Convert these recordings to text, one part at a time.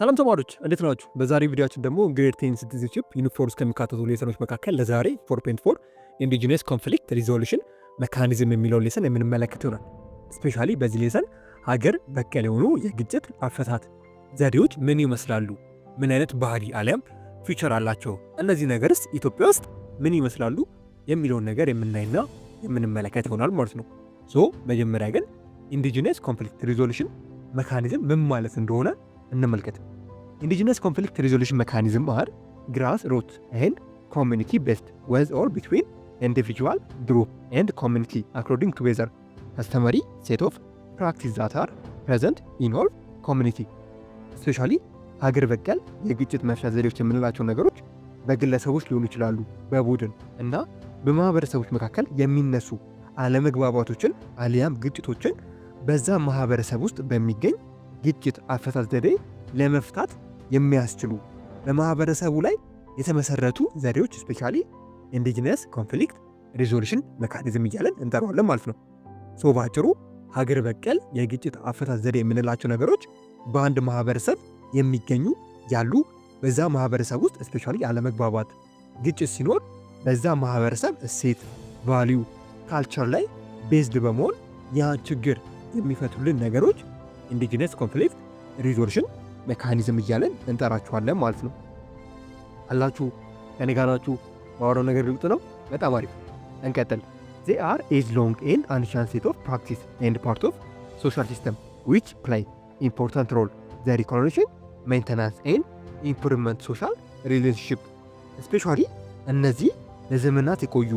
ሰላም ተማሪዎች እንዴት ናችሁ? በዛሬ ቪዲዮአችን ደግሞ ግሬድ 10 ሲቲዝንሺፕ ዩኒት 4 ውስጥ ከሚካተቱ ሌሰኖች መካከል ለዛሬ 4.4 ኢንዲጂነስ ኮንፍሊክት ሪዞሉሽን ሜካኒዝም የሚለውን ሌሰን የምንመለከት ይሆናል። ስፔሻሊ በዚህ ሌሰን ሀገር በቀል የሆኑ የግጭት አፈታት ዘዴዎች ምን ይመስላሉ፣ ምን አይነት ባህሪ አሊያም ፊቸር አላቸው፣ እነዚህ ነገርስ ኢትዮጵያ ውስጥ ምን ይመስላሉ የሚለውን ነገር የምናይና የምንመለከት ይሆናል ማለት ነው። መጀመሪያ ግን ኢንዲጂነስ ኮንፍሊክት ሪዞሉሽን ሜካኒዝም ምን ማለት እንደሆነ እንመልከት። ኢንዲጂነስ ኮንፍሊክት ሪዞሉሽን ሜካኒዝም አር ግራስ ሩት ኤንድ ኮሚኒቲ ቤስድ ዊዝ ኦር ቢትዊን ኢንዲቪጁዋል ግሩፕ ኤንድ ኮሚኒቲ አኮርዲንግ ቱ ዌዘር ከስተመሪ ሴት ኦፍ ፕራክቲስ ዛት አር ፕሬዘንት ኢን ኦል ኮሚኒቲ። ስፔሻሊ ሀገር በቀል የግጭት መፍቻ ዘዴዎች የምንላቸው ነገሮች በግለሰቦች ሊሆኑ ይችላሉ፣ በቡድን እና በማህበረሰቦች መካከል የሚነሱ አለመግባባቶችን አሊያም ግጭቶችን በዛ ማህበረሰብ ውስጥ በሚገኝ ግጭት አፈታት ዘዴ ለመፍታት የሚያስችሉ በማህበረሰቡ ላይ የተመሰረቱ ዘዴዎች ስፔሻሊ ኢንዲጂነስ ኮንፍሊክት ሪዞሉሽን ሜካኒዝም እያለን እንጠራዋለን ማለት ነው። በአጭሩ ሀገር በቀል የግጭት አፈታት ዘዴ የምንላቸው ነገሮች በአንድ ማህበረሰብ የሚገኙ ያሉ በዛ ማህበረሰብ ውስጥ ስፔሻሊ አለመግባባት ግጭት ሲኖር በዛ ማህበረሰብ እሴት ቫሊዩ ካልቸር ላይ ቤዝድ በመሆን ያ ችግር የሚፈቱልን ነገሮች ኢንዲጂነስ ኮንፍሊክት ሪዞሉሽን ሜካኒዝም እያለን እንጠራቸዋለን ማለት ነው። አላችሁ ከኔ ጋር ናችሁ? ማወራው ነገር ልውጥ ነው። በጣም አሪፍ እንቀጥል። they are age long and ancient set of practice and part of social system which play important role the recognition maintenance and improvement social relationship especially እነዚህ ለዘመናት የቆዩ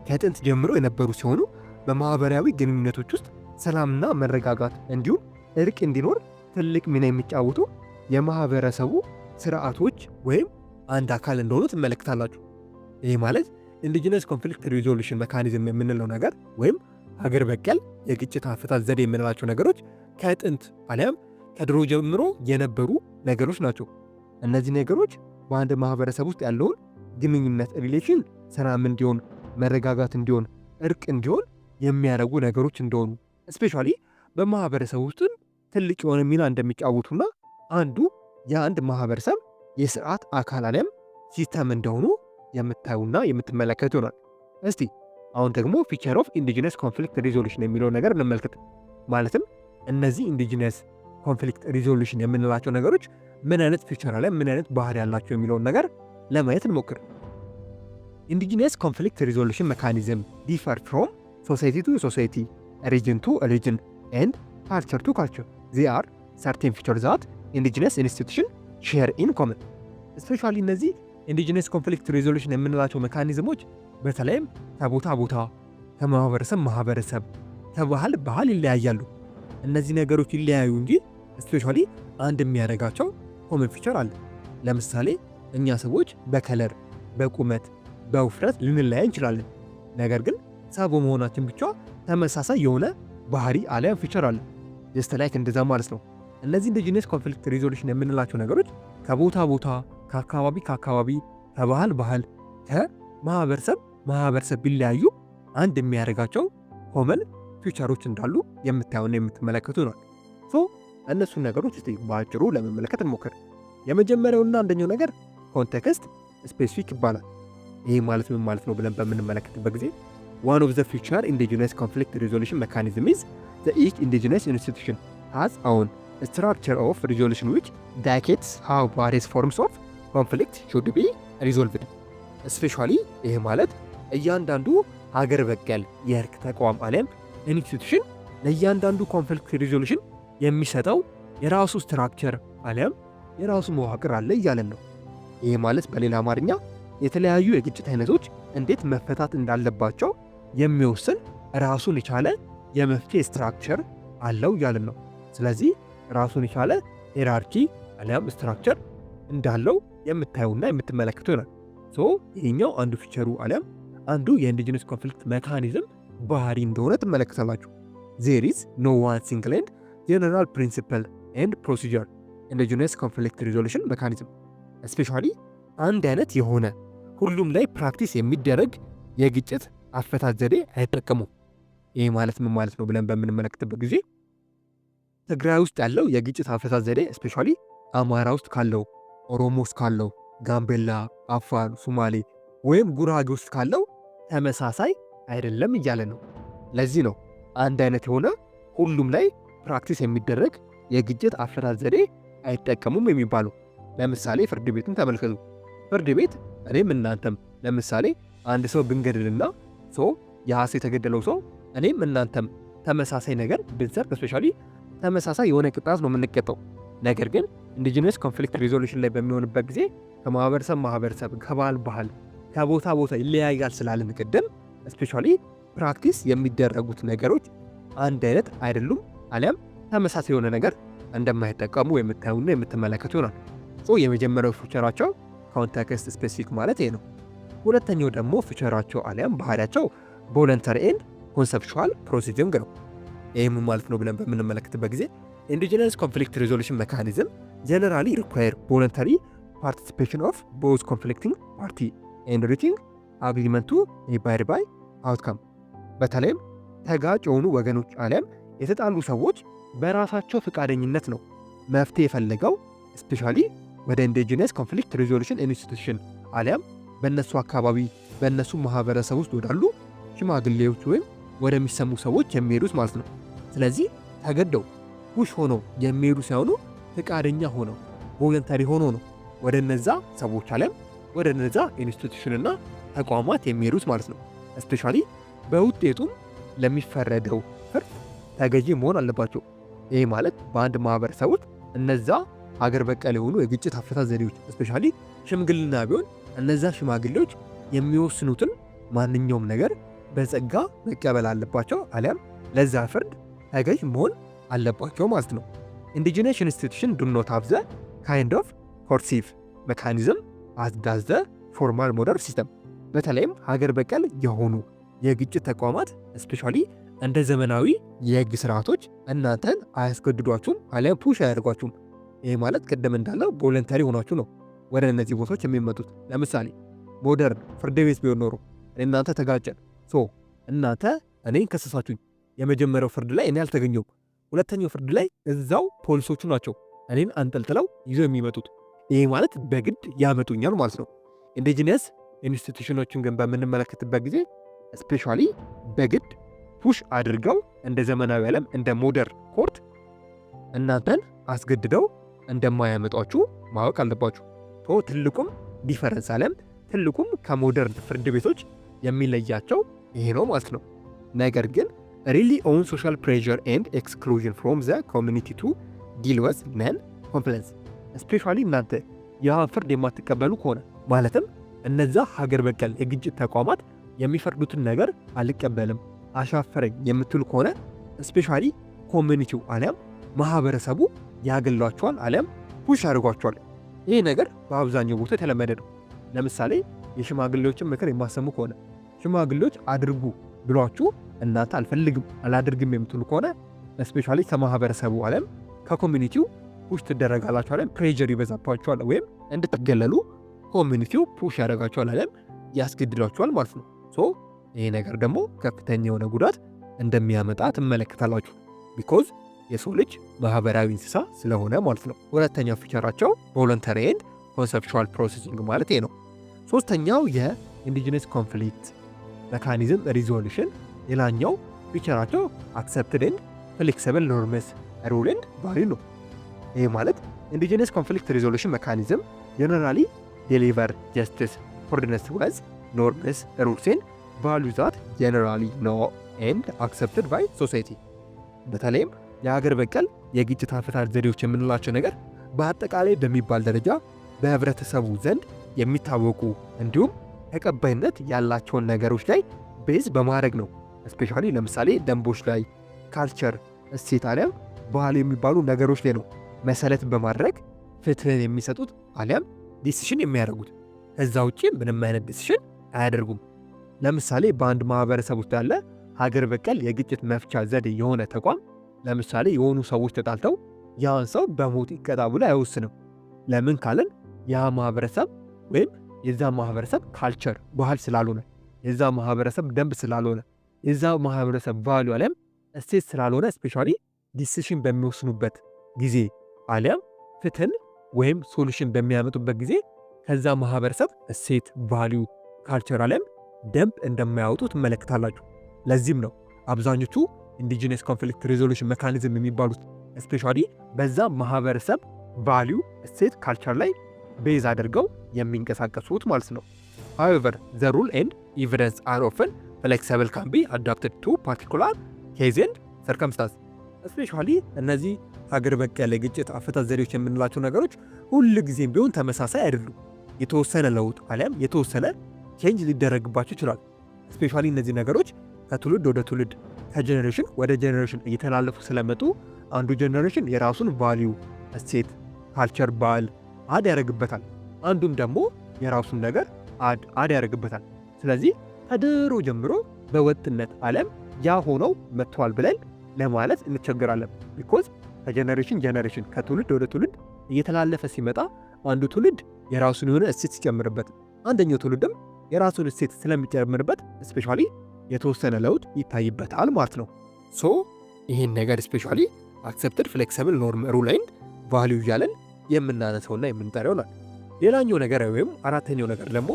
ከጥንት ጀምሮ የነበሩ ሲሆኑ በማህበራዊ ግንኙነቶች ውስጥ ሰላምና መረጋጋት እንዲሁም እርቅ እንዲኖር ትልቅ ሚና የሚጫወቱ የማህበረሰቡ ስርዓቶች ወይም አንድ አካል እንደሆኑ ትመለከታላችሁ። ይህ ማለት ኢንዲጂነስ ኮንፍሊክት ሪዞሉሽን ሜካኒዝም የምንለው ነገር ወይም ሀገር በቀል የግጭት አፈታት ዘዴ የምንላቸው ነገሮች ከጥንት አሊያም ከድሮ ጀምሮ የነበሩ ነገሮች ናቸው። እነዚህ ነገሮች በአንድ ማህበረሰብ ውስጥ ያለውን ግንኙነት ሪሌሽን ሰላም እንዲሆን፣ መረጋጋት እንዲሆን፣ እርቅ እንዲሆን የሚያደርጉ ነገሮች እንደሆኑ ስፔሻሊ በማህበረሰብ ውስጥ ትልቅ የሆነ ሚና እንደሚጫወቱና አንዱ የአንድ ማህበረሰብ የስርዓት አካል አሊያም ሲስተም እንደሆኑ የምታዩና የምትመለከቱ ይሆናል። እስቲ አሁን ደግሞ ፊቸር ኦፍ ኢንዲጂነስ ኮንፍሊክት ሪዞሉሽን የሚለው ነገር እንመልከት። ማለትም እነዚህ ኢንዲጂነስ ኮንፍሊክት ሪዞሉሽን የምንላቸው ነገሮች ምን አይነት ፊቸር አለ፣ ምን አይነት ባህሪ ያላቸው የሚለውን ነገር ለማየት እንሞክር። ኢንዲጂነስ ኮንፍሊክት ሪዞሉሽን ሜካኒዝም ዲፈር ፍሮም ሶሳይቲ ቱ ሶሳይቲ ሪጅን ቱ ሪጅን ኤንድ ካልቸር ቱ ካልቸር they are certain features that indigenous institution share in common especially እነዚህ ኢንዲጂነስ ኮንፍሊክት ሪዞሉሽን የምንላቸው ሜካኒዝሞች በተለይም ከቦታ ቦታ ከማህበረሰብ ማህበረሰብ ከባህል ባህል ይለያያሉ። እነዚህ ነገሮች ይለያዩ እንጂ ስፔሻሊ አንድ የሚያደርጋቸው ኮመን ፊቸር አለ። ለምሳሌ እኛ ሰዎች በከለር በቁመት በውፍረት ልንለያይ እንችላለን። ነገር ግን ሰው በመሆናችን ብቻ ተመሳሳይ የሆነ ባህሪ አሊያም ፊቸር አለ። ጀስት ላይክ እንደዛ ማለት ነው። እነዚህ ኢንዲጂነስ ኮንፍሊክት ሪዞሉሽን የምንላቸው ነገሮች ከቦታ ቦታ ከአካባቢ ከአካባቢ ከባህል ባህል ከማህበረሰብ ማህበረሰብ ቢለያዩ አንድ የሚያደርጋቸው ኮመን ፊቸሮች እንዳሉ የምታዩና የምትመለከቱ ነው። እነሱን ነገሮች እስቲ በአጭሩ ለመመለከት እንሞክር። የመጀመሪያውና አንደኛው ነገር ኮንቴክስት ስፔሲፊክ ይባላል። ይህ ማለት ምን ማለት ነው ብለን በምንመለከትበት ጊዜ one of the feature indigenous conflict resolution mechanism is that each indigenous institution has own structure of resolution which dictates how various forms of conflict should be resolved especially ይህ ማለት እያንዳንዱ ሀገር በቀል የእርቅ ተቋም አሊያም ኢንስቲትዩሽን ለእያንዳንዱ ኮንፍሊክት ሪዞሉሽን የሚሰጠው የራሱ ስትራክቸር አሊያም የራሱ መዋቅር አለ እያለን ነው። ይህ ማለት በሌላ አማርኛ የተለያዩ የግጭት አይነቶች እንዴት መፈታት እንዳለባቸው የሚወስን ራሱን የቻለ የመፍትሄ ስትራክቸር አለው እያለን ነው። ስለዚህ ራሱን የቻለ ሄራርኪ አሊያም ስትራክቸር እንዳለው የምታዩና የምትመለከቱ ይሆናል። ይሄኛው አንዱ ፊቸሩ አሊያም አንዱ የኢንዲጂነስ ኮንፍሊክት ሜካኒዝም ባህሪ እንደሆነ ትመለከታላችሁ። there is no one single and general principle and procedure ኢንዲጂነስ ኮንፍሊክት ሪዞሉሽን ሜካኒዝም especially አንድ አይነት የሆነ ሁሉም ላይ ፕራክቲስ የሚደረግ የግጭት አፈታት ዘዴ አይጠቀሙም። ይህ ማለት ምን ማለት ነው ብለን በምንመለከትበት ጊዜ ትግራይ ውስጥ ያለው የግጭት አፈታት ዘዴ ስፔሻሊ አማራ ውስጥ ካለው፣ ኦሮሞ ውስጥ ካለው፣ ጋምቤላ፣ አፋር፣ ሶማሌ ወይም ጉራጌ ውስጥ ካለው ተመሳሳይ አይደለም እያለ ነው። ለዚህ ነው አንድ አይነት የሆነ ሁሉም ላይ ፕራክቲስ የሚደረግ የግጭት አፈታት ዘዴ አይጠቀሙም የሚባለው። ለምሳሌ ፍርድ ቤትን ተመልከቱ። ፍርድ ቤት እኔም እናንተም ለምሳሌ አንድ ሰው ብንገድልና የሐሰ የተገደለው ሰው እኔም እናንተም ተመሳሳይ ነገር ብንሰርቅ ስፔሻሊ ተመሳሳይ የሆነ ቅጣት ነው የምንቀጣው። ነገር ግን ኢንዲጂነስ ኮንፍሊክት ሪዞሉሽን ላይ በሚሆንበት ጊዜ ከማህበረሰብ ማህበረሰብ፣ ከባህል ባህል፣ ከቦታ ቦታ ይለያያል ስላልን ቅድም ስፔሻሊ ፕራክቲስ የሚደረጉት ነገሮች አንድ አይነት አይደሉም፣ አሊያም ተመሳሳይ የሆነ ነገር እንደማይጠቀሙ የምታዩና የምትመለከቱ ይሆናል። የመጀመሪያው ፊቸራቸው ኮንቴክስት ስፔሲፊክ ማለት ይሄ ነው። ሁለተኛው ደግሞ ፊቸራቸው አሊያም ባህሪያቸው ቮለንተሪ ኤንድ ኮንሰፕቹዋል ፕሮሲጂንግ ነው። ይህም ማለት ነው ብለን በምንመለከትበት ጊዜ ኢንዲጂነስ ኮንፍሊክት ሪዞሉሽን ሜካኒዝም ጀነራሊ ሪኳየር ቮለንተሪ ፓርቲሲፔሽን ኦፍ ቦዝ ኮንፍሊክቲንግ ፓርቲ ኤንድ ሪቺንግ አግሪመንት ቱ ኤ ባይ አውትካም። በተለይም ተጋጭ የሆኑ ወገኖች አሊያም የተጣሉ ሰዎች በራሳቸው ፈቃደኝነት ነው መፍትሄ የፈለገው ስፔሻሊ ወደ ኢንዲጂነስ ኮንፍሊክት ሪዞሉሽን ኢንስቲትዩሽን አሊያም በእነሱ አካባቢ በእነሱ ማህበረሰብ ውስጥ ወዳሉ ሽማግሌዎች ወይም ወደሚሰሙ ሰዎች የሚሄዱት ማለት ነው። ስለዚህ ተገደው ፑሽ ሆነው የሚሄዱ ሳይሆኑ ፈቃደኛ ሆነው ቮለንተሪ ሆኖ ነው ወደ እነዛ ሰዎች አሊያም ወደ እነዛ ኢንስቲትዩሽንና ተቋማት የሚሄዱት ማለት ነው። ስፔሻሊ በውጤቱም ለሚፈረደው ፍርድ ተገዢ መሆን አለባቸው። ይህ ማለት በአንድ ማህበረሰብ ውስጥ እነዛ ሀገር በቀል የሆኑ የግጭት አፈታት ዘዴዎች ስፔሻሊ ሽምግልና ቢሆን እነዛ ሽማግሌዎች የሚወስኑትን ማንኛውም ነገር በጸጋ መቀበል አለባቸው፣ አሊያም ለዛ ፍርድ ተገዥ መሆን አለባቸው ማለት ነው። ኢንዲጂነስ ኢንስቲትዩሽን ዱ ኖት ሃቭ ዘ ካይንድ ኦፍ ኮርሲቭ ሜካኒዝም አዝ ዳዝ ዘ ፎርማል ሞደርን ሲስተም። በተለይም ሀገር በቀል የሆኑ የግጭት ተቋማት ስፔሻሊ እንደ ዘመናዊ የህግ ስርዓቶች እናንተን አያስገድዷችሁም አሊያም ፑሽ አያደርጓችሁም። ይህ ማለት ቅድም እንዳለው ቮለንተሪ ሆናችሁ ነው ወደ እነዚህ ቦታዎች የሚመጡት። ለምሳሌ ሞደርን ፍርድ ቤት ቢሆን ኖሮ እናንተ ተጋጨን፣ እናንተ እኔን ከሰሳችሁኝ፣ የመጀመሪያው ፍርድ ላይ እኔ አልተገኘሁም፣ ሁለተኛው ፍርድ ላይ እዛው ፖሊሶቹ ናቸው እኔን አንጠልጥለው ይዘው የሚመጡት። ይህ ማለት በግድ ያመጡኛል ማለት ነው። ኢንዲጂነስ ኢንስቲትዩሽኖችን ግን በምንመለከትበት ጊዜ ስፔሻሊ በግድ ፑሽ አድርገው እንደ ዘመናዊ ዓለም እንደ ሞደርን ኮርት እናንተን አስገድደው እንደማያመጧችሁ ማወቅ አለባችሁ። ትልቁም ዲፈረንስ አለም ትልቁም ከሞደርን ፍርድ ቤቶች የሚለያቸው ይሄ ነው ማለት ነው። ነገር ግን ሪሊ ኦን ሶሻል ፕሬዠር ኤንድ ኤክስክሉዥን ፍሮም ዘ ኮሚኒቲ ቱ ዲል ወዝ ነን ኮምፕለንስ። ስፔሻሊ እናንተ ያን ፍርድ የማትቀበሉ ከሆነ ማለትም እነዛ ሀገር በቀል የግጭት ተቋማት የሚፈርዱትን ነገር አልቀበልም አሻፈረኝ የምትሉ ከሆነ ስፔሻሊ ኮሚኒቲው አሊያም ማህበረሰቡ ያገሏቸዋል አሊያም ፑሽ ያደርጓቸዋል። ይህ ነገር በአብዛኛው ቦታ የተለመደ ነው። ለምሳሌ የሽማግሌዎችን ምክር የማሰሙ ከሆነ ሽማግሌዎች አድርጉ ብሏችሁ እናንተ አልፈልግም አላድርግም የምትሉ ከሆነ ስፔሻሊ ከማህበረሰቡ አሊያም ከኮሚኒቲው ፑሽ ትደረጋላችሁ አሊያም ፕሬዠር ይበዛባችኋል ወይም እንድትገለሉ ኮሚኒቲው ፑሽ ያደርጋችኋል አሊያም ያስገድዷችኋል ማለት ነው። ይህ ነገር ደግሞ ከፍተኛ የሆነ ጉዳት እንደሚያመጣ ትመለከታላችሁ። ቢኮዝ የሰው ልጅ ማህበራዊ እንስሳ ስለሆነ ማለት ነው። ሁለተኛው ፊቸራቸው ቮለንተሪ ኤንድ ኮንሰፕቹዋል ፕሮሰሲንግ ማለት ነው። ሶስተኛው የኢንዲጂነስ ኮንፍሊክት ሜካኒዝም ሪዞሉሽን ሌላኛው ፊቸራቸው አክሰፕትድ ኤንድ ፍሌክሲብል ኖርምስ ሩል ኤንድ ቫልዩ ነው። ይህ ማለት ኢንዲጂነስ ኮንፍሊክት ሪዞሉሽን ሜካኒዝም ጀነራሊ ዴሊቨር ጀስቲስ ኮርዲነስ ወዝ ኖርምስ ሩልስ ኤንድ ቫልዩ ዛት ጀነራሊ ኖ ኤንድ አክሰፕትድ ባይ ሶሳይቲ። በተለይም የሀገር በቀል የግጭት አፈታት ዘዴዎች የምንላቸው ነገር በአጠቃላይ በሚባል ደረጃ በህብረተሰቡ ዘንድ የሚታወቁ እንዲሁም ተቀባይነት ያላቸውን ነገሮች ላይ ቤዝ በማድረግ ነው። ስፔሻሊ ለምሳሌ ደንቦች ላይ፣ ካልቸር፣ እሴት አሊያም ባህል የሚባሉ ነገሮች ላይ ነው መሰረት በማድረግ ፍትህን የሚሰጡት አሊያም ዲሲሽን የሚያደርጉት። ከዛ ውጭ ምንም አይነት ዲሲሽን አያደርጉም። ለምሳሌ በአንድ ማህበረሰብ ውስጥ ያለ ሀገር በቀል የግጭት መፍቻ ዘዴ የሆነ ተቋም ለምሳሌ የሆኑ ሰዎች ተጣልተው ያን ሰው በሞት ይቀጣ ብሎ አይወስንም። ለምን ካለን ያ ማህበረሰብ ወይም የዛ ማህበረሰብ ካልቸር ባህል ስላልሆነ፣ የዛ ማህበረሰብ ደንብ ስላልሆነ፣ የዛ ማህበረሰብ ቫልዩ አሊያም እሴት ስላልሆነ ስፔሻሊ ዲሲሽን በሚወስኑበት ጊዜ አሊያም ፍትህን ወይም ሶሉሽን በሚያመጡበት ጊዜ ከዛ ማህበረሰብ እሴት፣ ቫሊዩ፣ ካልቸር አለም ደንብ እንደማያወጡ ትመለከታላችሁ። ለዚህም ነው አብዛኞቹ ኢንዲጂነስ ኮንፍሊክት ሪዞሉሽን ሜካኒዝም የሚባሉት ስፔሻሊ በዛ ማህበረሰብ ቫሊዩ፣ እሴት፣ ካልቸር ላይ ቤዝ አድርገው የሚንቀሳቀሱት ማለት ነው። however the rule and evidence are often flexible can be adapted to particular case and circumstance ስፔሻሊ እነዚህ ሀገር በቀል የግጭት አፈታት ዘዴዎች የምንላቸው ነገሮች ሁል ጊዜም ቢሆን ተመሳሳይ አይደሉም። የተወሰነ ለውጥ አሊያም የተወሰነ ቼንጅ ሊደረግባቸው ይችላል። ስፔሻሊ እነዚህ ነገሮች ከትውልድ ወደ ትውልድ ከጀኔሬሽን ወደ ጀኔሬሽን እየተላለፉ ስለመጡ አንዱ ጀኔሬሽን የራሱን ቫሊዩ፣ እሴት፣ ካልቸር፣ ባህል አድ ያደርግበታል፣ አንዱም ደግሞ የራሱን ነገር አድ ያደርግበታል። ስለዚህ ከድሮ ጀምሮ በወጥነት ዓለም ያ ሆነው መጥተዋል ብለን ለማለት እንቸገራለን። ቢኮዝ ከጀነሬሽን ጀነሬሽን ከትውልድ ወደ ትውልድ እየተላለፈ ሲመጣ አንዱ ትውልድ የራሱን የሆነ እሴት ሲጨምርበት፣ አንደኛው ትውልድም የራሱን እሴት ስለሚጨምርበት ስፔሻሊ የተወሰነ ለውጥ ይታይበታል ማለት ነው። ሶ ይህን ነገር ስፔሻሊ አክሰፕትድ ፍሌክሲብል ኖርም ሩል ኤንድ ቫሊዩ እያለን የምናነሳውና የምንጠራው ይሆናል። ሌላኛው ነገር ወይም አራተኛው ነገር ደግሞ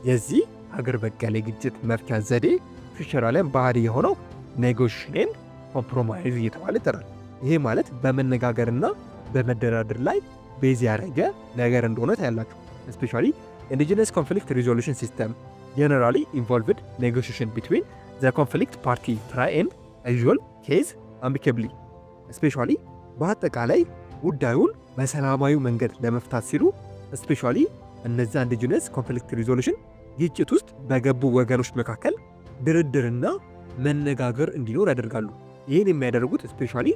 የዚህ ሀገር በቀል የግጭት መፍቻ ዘዴ ፊውቸር አለም ባህሪ የሆነው ኔጎሽዬሽን ኮምፕሮማይዝ እየተባለ ይጠራል። ይሄ ማለት በመነጋገርና በመደራደር ላይ ቤዝ ያደረገ ነገር እንደሆነ ታያላችሁ። ስፔሻሊ ኢንዲጂነስ ኮንፍሊክት ሪዞሉሽን ሲስተም ጀነራሊ ኢንቮልቭድ ኔጎሽዬሽን ቢትዊን ዘ ኮንፍሊክት ፓርቲ ትራይ ኤንድ ሪዞልቭ ኬዝ አሚኬብሊ ስፔሻሊ በአጠቃላይ ጉዳዩን በሰላማዊ መንገድ ለመፍታት ሲሉ ስፔሻሊ እነዚያ ኢንዲጂነስ ኮንፍሊክት ሪዞሉሽን ግጭት ውስጥ በገቡ ወገኖች መካከል ድርድርና መነጋገር እንዲኖር ያደርጋሉ። ይህን የሚያደርጉት ስፔሻሊ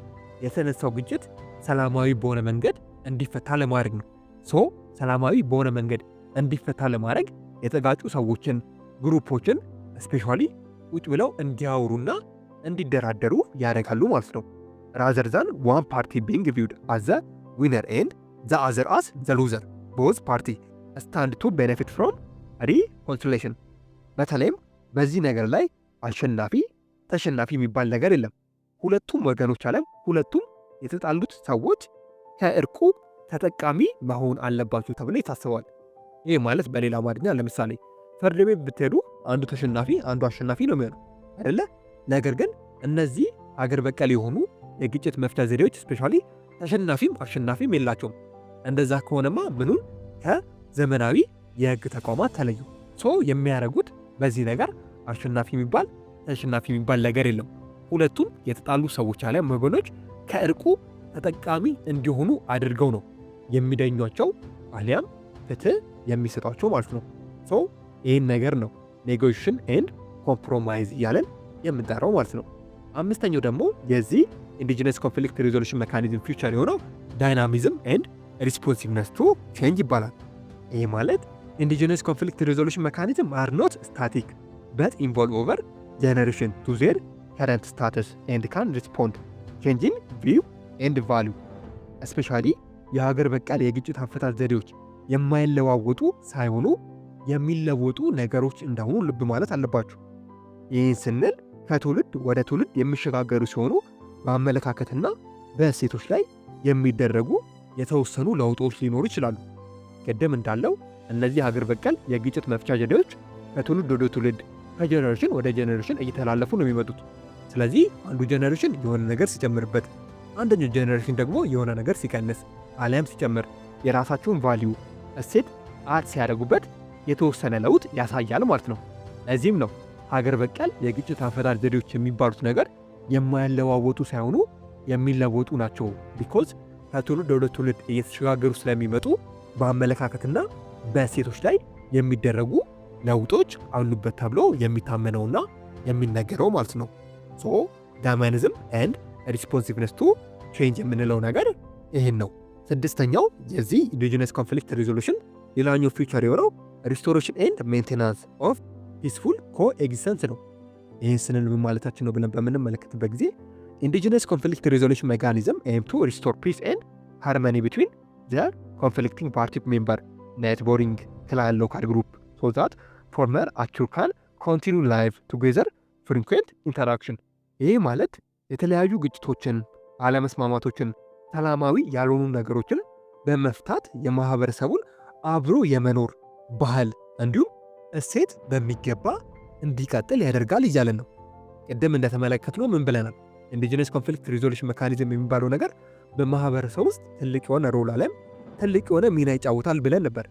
የተነሳው ግጭት ሰላማዊ በሆነ መንገድ እንዲፈታ ለማድረግ ነው። ሶ ሰላማዊ በሆነ መንገድ እንዲፈታ ለማድረግ የተጋጩ ሰዎችን፣ ግሩፖችን ስፔሻሊ ቁጭ ብለው እንዲያወሩና እንዲደራደሩ ያደርጋሉ ማለት ነው። rather than one party being viewed as the winner and the other as the loser. Both party stand to benefit from reconciliation. በተለይም በዚህ ነገር ላይ አሸናፊ ተሸናፊ የሚባል ነገር የለም። ሁለቱም ወገኖች አለም ሁለቱም የተጣሉት ሰዎች ከእርቁ ተጠቃሚ መሆን አለባቸው ተብሎ ይታሰባል። ይህ ማለት በሌላ አማርኛ ለምሳሌ ፍርድ ቤት ብትሄዱ አንዱ ተሸናፊ አንዱ አሸናፊ ነው የሚሆነው አይደለ? ነገር ግን እነዚህ ሀገር በቀል የሆኑ የግጭት መፍቻ ዘዴዎች ስፔሻሊ ተሸናፊም አሸናፊም የላቸውም። እንደዛ ከሆነማ ምኑን ከዘመናዊ የህግ ተቋማት ተለዩ። ሶ የሚያደርጉት በዚህ ነገር አሸናፊ የሚባል ተሸናፊ የሚባል ነገር የለም። ሁለቱም የተጣሉ ሰዎች አሊያም ወገኖች ከእርቁ ተጠቃሚ እንዲሆኑ አድርገው ነው የሚደኟቸው አሊያም ፍትህ የሚሰጧቸው ማለት ነው። ሶ ይህን ነገር ነው ኔጎሽዬሽን ኤንድ ኮምፕሮማይዝ እያለን የምንጠራው ማለት ነው። አምስተኛው ደግሞ የዚህ ኢንዲጂነስ ኮንፍሊክት ሪዞሉሽን ሜካኒዝም ፊውቸር የሆነው ዳይናሚዝም ኤንድ ሪስፖንሲቭነስ ቱ ቼንጅ ይባላል። ይህ ማለት ኢንዲጂነስ ኮንፍሊክት ሪዞሉሽን ሜካኒዝም አር ኖት ስታቲክ በት ኢንቮልቭ ኦቨር ጀነሬሽን ቱ ዜር ከረንት ስታተስ ኤንድ ካን ሪስፖንድ ቼንጂንግ ቪው ኤንድ ቫሊዩ። እስፔሻሊ የሀገር በቀል የግጭት አፈታት ዘዴዎች የማይለዋወጡ ሳይሆኑ የሚለወጡ ነገሮች እንደሆኑ ልብ ማለት አለባቸው። ይህን ስንል ከትውልድ ወደ ትውልድ የሚሸጋገሩ ሲሆኑ በአመለካከትና በእሴቶች ላይ የሚደረጉ የተወሰኑ ለውጦች ሊኖሩ ይችላሉ። ቅድም እንዳለው እነዚህ ሀገር በቀል የግጭት መፍቻ ዘዴዎች ከትውልድ ወደ ትውልድ ከጀነሬሽን ወደ ጀነሬሽን እየተላለፉ ነው የሚመጡት። ስለዚህ አንዱ ጀነሬሽን የሆነ ነገር ሲጨምርበት፣ አንደኛው ጀነሬሽን ደግሞ የሆነ ነገር ሲቀንስ አሊያም ሲጨምር የራሳቸውን ቫሊዩ እሴት አድ ሲያደርጉበት የተወሰነ ለውጥ ያሳያል ማለት ነው። ለዚህም ነው ሀገር በቀል የግጭት አፈታት ዘዴዎች የሚባሉት ነገር የማይለዋወጡ ሳይሆኑ የሚለወጡ ናቸው። ቢኮዝ ከትውልድ ወደ ትውልድ እየተሸጋገሩ ስለሚመጡ በአመለካከትና በእሴቶች ላይ የሚደረጉ ለውጦች አሉበት ተብሎ የሚታመነውና የሚነገረው ማለት ነው። ሶ ዳይናሚዝም ኤንድ ሪስፖንሲቭነስ ቱ ቼንጅ የምንለው ነገር ይህን ነው። ስድስተኛው የዚህ ኢንዲጂነስ ኮንፍሊክት ሪዞሉሽን ሌላኛው ፊውቸር የሆነው ሪስቶሬሽን ኤንድ ሜንቴናንስ ኦፍ ፒስፉል ኮኤግዚስተንስ ነው። ይህን ስንል ምን ማለታችን ነው ብለን በምንመለከትበት ጊዜ ኢንዲጂነስ ኮንፍሊክት ሪዞሉሽን ሜካኒዝም ኤም ቱ ሪስቶር ፒስ ኤንድ ሃርመኒ ቢትዊን ዘ ኮንፍሊክቲንግ ፓርቲ ሜምበር ኔትቦሪንግ ክላን ሎካል ግሩፕ ሶ ዛት ፎርመር አቹር ካን ኮንቲኒው ላይቭ ቱጌዘር ፍሪኩዌንት ኢንተራክሽን። ይህ ማለት የተለያዩ ግጭቶችን፣ አለመስማማቶችን፣ ሰላማዊ ያልሆኑ ነገሮችን በመፍታት የማህበረሰቡን አብሮ የመኖር ባህል እንዲሁም እሴት በሚገባ እንዲቀጥል ያደርጋል እያለን ነው። ቅድም እንደተመለከትነው ምን ብለናል? ኢንዲጂነስ ኮንፍሊክት ሪዞሉሽን ሜካኒዝም የሚባለው ነገር በማህበረሰብ ውስጥ ትልቅ የሆነ ሮል አለም ትልቅ የሆነ ሚና ይጫወታል ብለን ነበር።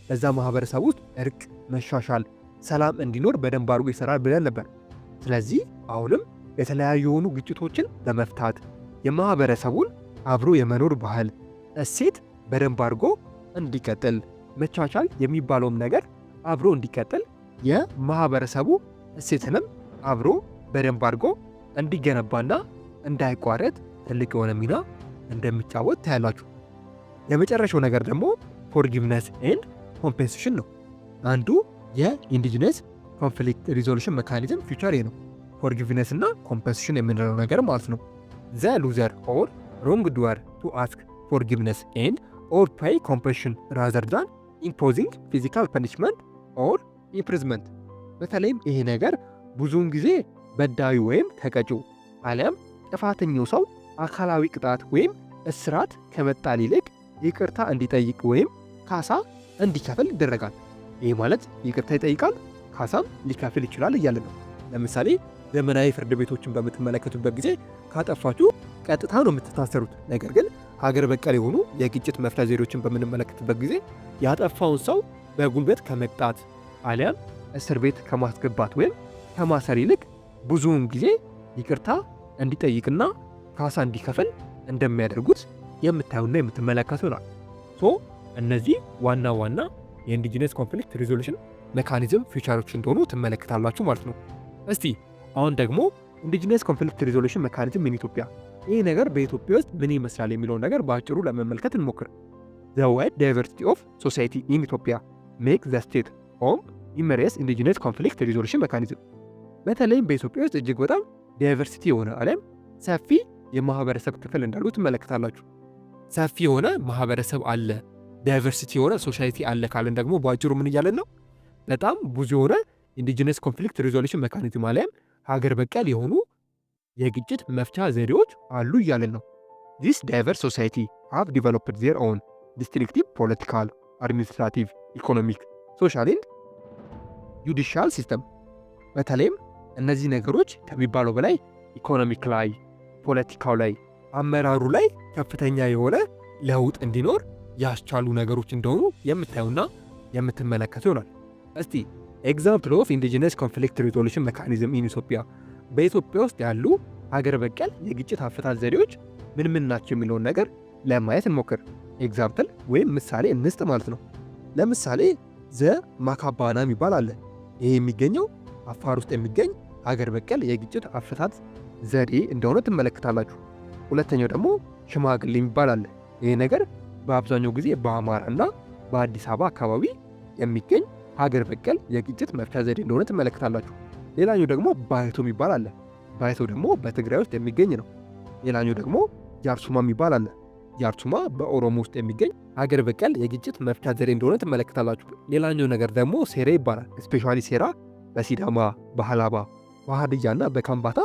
በዛ ማህበረሰብ ውስጥ እርቅ፣ መሻሻል፣ ሰላም እንዲኖር በደንብ አድርጎ ይሰራል ብለን ነበር። ስለዚህ አሁንም የተለያዩ የሆኑ ግጭቶችን በመፍታት የማህበረሰቡን አብሮ የመኖር ባህል እሴት በደንብ አድርጎ እንዲቀጥል፣ መቻቻል የሚባለውም ነገር አብሮ እንዲቀጥል፣ የማህበረሰቡ እሴትንም አብሮ በደንብ አድርጎ እንዲገነባና እንዳይቋረጥ ትልቅ የሆነ ሚና እንደሚጫወት ታያላችሁ። የመጨረሻው ነገር ደግሞ ፎርጊቭነስ ኤንድ ኮምፔንሴሽን ነው። አንዱ የኢንዲጂነስ ኮንፍሊክት ሪዞሉሽን ሜካኒዝም ፊውቸር ነው። ፎርጊቭነስ እና ኮምፔንሴሽን የምንለው ነገር ማለት ነው። ዘ ሉዘር ኦር ሮንግ ዱወር ቱ አስክ ፎርጊቭነስ ኤንድ ኦር ፔይ ኮምፔንሴሽን ራዘር ዳን ኢምፖዚንግ ፊዚካል ፐኒሽመንት ኦር ኢምፕሪዝመንት። በተለይም ይሄ ነገር ብዙውን ጊዜ በዳዩ ወይም ተቀጪው አሊያም ጥፋተኛው ሰው አካላዊ ቅጣት ወይም እስራት ከመጣል ይልቅ ይቅርታ እንዲጠይቅ ወይም ካሳ እንዲከፍል ይደረጋል። ይህ ማለት ይቅርታ ይጠይቃል፣ ካሳም ሊከፍል ይችላል እያለ ነው። ለምሳሌ ዘመናዊ ፍርድ ቤቶችን በምትመለከቱበት ጊዜ ካጠፋችሁ ቀጥታ ነው የምትታሰሩት። ነገር ግን ሀገር በቀል የሆኑ የግጭት መፍቻ ዘዴዎችን በምንመለከትበት ጊዜ ያጠፋውን ሰው በጉልበት ከመቅጣት አሊያም እስር ቤት ከማስገባት ወይም ከማሰር ይልቅ ብዙውን ጊዜ ይቅርታ እንዲጠይቅና ካሳ እንዲከፍል እንደሚያደርጉት የምታዩና የምትመለከቱ ነው። እነዚህ ዋና ዋና የኢንዲጂነስ ኮንፍሊክት ሪዞሉሽን ሜካኒዝም ፊውቸሮች እንደሆኑ ትመለከታላችሁ ማለት ነው። እስቲ አሁን ደግሞ ኢንዲጂነስ ኮንፍሊክት ሪዞሉሽን ሜካኒዝም ኢን ኢትዮጵያ፣ ይህ ነገር በኢትዮጵያ ውስጥ ምን ይመስላል የሚለውን ነገር በአጭሩ ለመመልከት እንሞክር። ዘ ዋይድ ዳይቨርሲቲ ኦፍ ሶሳይቲ ኢን ኢትዮጵያ ሜክ ዘ ስቴት ሆም ኢመሪየስ ኢንዲጂነስ ኮንፍሊክት ሪዞሉሽን ሜካኒዝም። በተለይም በኢትዮጵያ ውስጥ እጅግ በጣም ዳይቨርሲቲ የሆነ አለም ሰፊ የማህበረሰብ ክፍል እንዳሉ ትመለከታላችሁ። ሰፊ የሆነ ማህበረሰብ አለ፣ ዳይቨርሲቲ የሆነ ሶሳይቲ አለ ካለን ደግሞ በአጭሩ ምን እያለን ነው? በጣም ብዙ የሆነ ኢንዲጂነስ ኮንፍሊክት ሪዞሉሽን ሜካኒዝም አሊያም ሀገር በቀል የሆኑ የግጭት መፍቻ ዘዴዎች አሉ እያለን ነው። ዚስ ዳይቨርስ ሶሳይቲ ሃቭ ዲቨሎፕድ ዜር ኦውን ዲስትሪክቲቭ ፖለቲካል፣ አድሚኒስትራቲቭ፣ ኢኮኖሚክ፣ ሶሻል ኤንድ ጁዲሻል ሲስተም። በተለይም እነዚህ ነገሮች ከሚባለው በላይ ኢኮኖሚክ ላይ፣ ፖለቲካው ላይ፣ አመራሩ ላይ ከፍተኛ የሆነ ለውጥ እንዲኖር ያስቻሉ ነገሮች እንደሆኑ የምታዩና የምትመለከቱ ይሆናል። እስቲ ኤግዛምፕል ኦፍ ኢንዲጂነስ ኮንፍሊክት ሪዞሉሽን ሜካኒዝም ኢን ኢትዮጵያ፣ በኢትዮጵያ ውስጥ ያሉ ሀገር በቀል የግጭት አፈታት ዘዴዎች ምን ምን ናቸው የሚለውን ነገር ለማየት እንሞክር። ኤግዛምፕል ወይም ምሳሌ እንስጥ ማለት ነው። ለምሳሌ ዘ ማካባና የሚባል አለ። ይሄ የሚገኘው አፋር ውስጥ የሚገኝ ሀገር በቀል የግጭት አፈታት ዘዴ እንደሆነ ትመለከታላችሁ። ሁለተኛው ደግሞ ሽማግሌ የሚባል አለ። ይሄ ነገር በአብዛኛው ጊዜ በአማራ እና በአዲስ አበባ አካባቢ የሚገኝ ሀገር በቀል የግጭት መፍቻ ዘዴ እንደሆነ ትመለከታላችሁ። ሌላኛው ደግሞ ባይቶ የሚባል አለ። ባይቶ ደግሞ በትግራይ ውስጥ የሚገኝ ነው። ሌላኛው ደግሞ ጃርሱማ የሚባል አለ። ጃርሱማ በኦሮሞ ውስጥ የሚገኝ ሀገር በቀል የግጭት መፍቻ ዘዴ እንደሆነ ትመለከታላችሁ። ሌላኛው ነገር ደግሞ ሴራ ይባላል። ስፔሻሊ ሴራ በሲዳማ፣ በሀላባ፣ በሀዲያ እና በካምባታ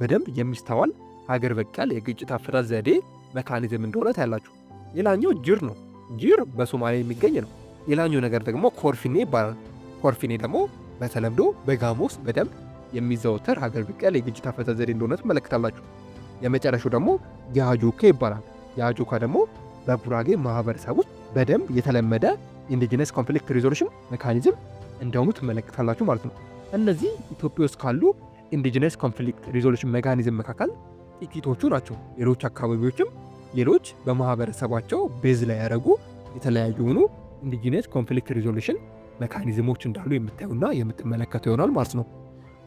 በደንብ የሚስተዋል ሀገር በቀል የግጭት አፈታት ዘዴ ሜካኒዝም እንደሆነ ታያላችሁ። ሌላኛው ጅር ነው። ጅር በሶማሊያ የሚገኝ ነው። ሌላኛው ነገር ደግሞ ኮርፊኔ ይባላል። ኮርፊኔ ደግሞ በተለምዶ በጋሞ ውስጥ በደንብ የሚዘወተር ሀገር በቀል የግጭት አፈታት ዘዴ እንደሆነ ትመለከታላችሁ። የመጨረሻው ደግሞ የአጆካ ይባላል። የአጆካ ደግሞ በጉራጌ ማህበረሰብ ውስጥ በደንብ የተለመደ ኢንዲጂነስ ኮንፍሊክት ሪዞሉሽን ሜካኒዝም እንደሆኑ ትመለከታላችሁ ማለት ነው። እነዚህ ኢትዮጵያ ውስጥ ካሉ ኢንዲጂነስ ኮንፍሊክት ሪዞሉሽን ሜካኒዝም መካከል ጥቂቶቹ ናቸው። ሌሎች አካባቢዎችም ሌሎች በማህበረሰባቸው ቤዝ ላይ ያደረጉ የተለያዩ ሆኑ ኢንዲጂነስ ኮንፍሊክት ሪዞሉሽን ሜካኒዝሞች እንዳሉ የምታዩና የምትመለከቱ ይሆናል ማለት ነው።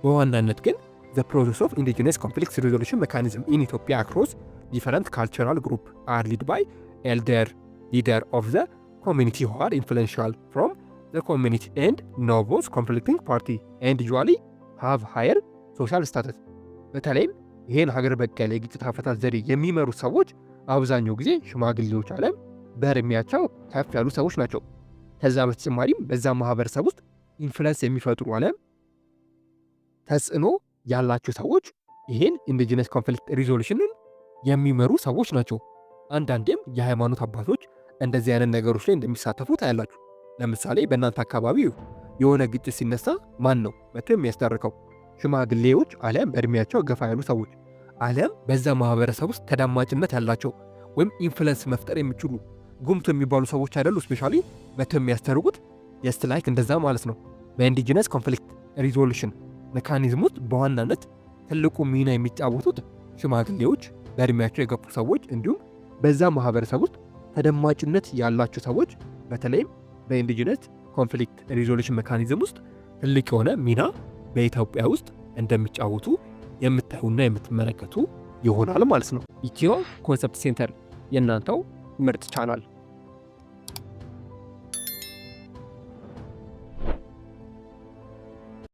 በዋናነት ግን the process of indigenous conflict resolution mechanism in Ethiopia across different cultural group are led by elder leader of the community who are influential from the community and nobles conflicting party and usually have higher social status። በተለይም ይህን ሀገር በቀል የግጭት አፈታት ዘዴ የሚመሩ ሰዎች አብዛኛው ጊዜ ሽማግሌዎች አለም በእድሜያቸው ከፍ ያሉ ሰዎች ናቸው። ከዛ በተጨማሪም በዛ ማህበረሰብ ውስጥ ኢንፍሉዌንስ የሚፈጥሩ አለም ተጽዕኖ ያላቸው ሰዎች ይህን ኢንዲጂነስ ኮንፍሊክት ሪዞሉሽንን የሚመሩ ሰዎች ናቸው። አንዳንዴም የሃይማኖት አባቶች እንደዚህ አይነት ነገሮች ላይ እንደሚሳተፉ ታያላችሁ። ለምሳሌ በእናንተ አካባቢ የሆነ ግጭት ሲነሳ ማን ነው መጥቶ የሚያስታርቀው? ሽማግሌዎች አሊያም በእድሜያቸው ገፋ ያሉ ሰዎች አሊያም በዛ ማህበረሰብ ውስጥ ተዳማጭነት ያላቸው ወይም ኢንፍሉዌንስ መፍጠር የሚችሉ ጉምቱ የሚባሉ ሰዎች አይደሉ ስፔሻሊ መጥቶ የሚያስታርቁት? ጀስት ላይክ እንደዛ ማለት ነው። በኢንዲጂነስ ኮንፍሊክት ሪዞሉሽን ሜካኒዝም ውስጥ በዋናነት ትልቁ ሚና የሚጫወቱት ሽማግሌዎች፣ በእድሜያቸው የገፉ ሰዎች እንዲሁም በዛ ማህበረሰብ ውስጥ ተደማጭነት ያላቸው ሰዎች በተለይም በኢንዲጂነስ ኮንፍሊክት ሪዞሉሽን ሜካኒዝም ውስጥ ትልቅ የሆነ ሚና በኢትዮጵያ ውስጥ እንደሚጫወቱ የምታዩና የምትመለከቱ ይሆናል ማለት ነው። ኢትዮ ኮንሰፕት ሴንተር የእናንተው ምርጥ ቻናል